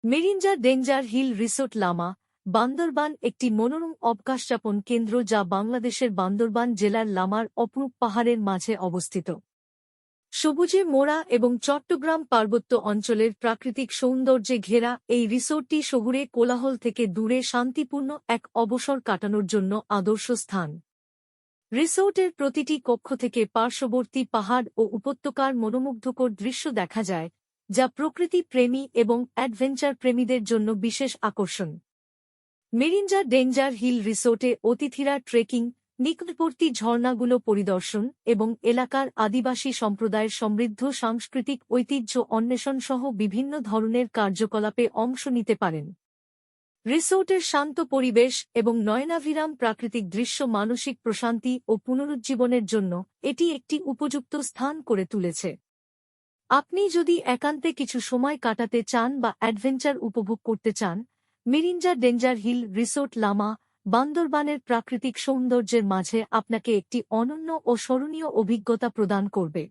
Mirinja danger hill resort Lama, Bandarban একটি মনোরম অবকাশযাপন কেন্দ্র যা বাংলাদেশের বান্দরবান জেলার লামার অপরূপ পাহাড়ের মাঝে অবস্থিত। সবুজে মোড়া এবং চট্টগ্রাম পার্বত্য অঞ্চলের প্রাকৃতিক সৌন্দর্যে ঘেরা এই রিসোর্টটি শহুরে কোলাহল থেকে দূরে শান্তিপূর্ণ এক অবসর কাটানোর জন্য আদর্শ স্থান। রিসোর্টের প্রতিটি কক্ষ থেকে পার্শ্ববর্তী পাহাড় ও উপত্যকার মনোমুগ্ধকর দৃশ্য দেখা যায়, যা প্রকৃতি প্রেমী এবং অ্যাডভেঞ্চার প্রেমীদের জন্য বিশেষ আকর্ষণ। মিরিঞ্জা ডেঞ্জার হিল রিসোর্টে অতিথিরা ট্রেকিং, নিকটবর্তী ঝর্ণাগুলো পরিদর্শন এবং এলাকার আদিবাসী সম্প্রদায়ের সমৃদ্ধ সাংস্কৃতিক ঐতিহ্য অন্বেষণ সহ বিভিন্ন ধরনের কার্যকলাপে অংশ নিতে পারেন। রিসোর্টের শান্ত পরিবেশ এবং নয়নাভিরাম প্রাকৃতিক দৃশ্য মানসিক প্রশান্তি ও পুনরুজ্জীবনের জন্য এটি একটি উপযুক্ত স্থান করে তুলেছে। আপনি যদি একান্তে কিছু সময় কাটাতে চান বা অ্যাডভেঞ্চার উপভোগ করতে চান, Mirinja danger hill resort Lama, বান্দরবানের প্রাকৃতিক সৌন্দর্যের মাঝে আপনাকে একটি অনন্য ও স্মরণীয় অভিজ্ঞতা প্রদান করবে।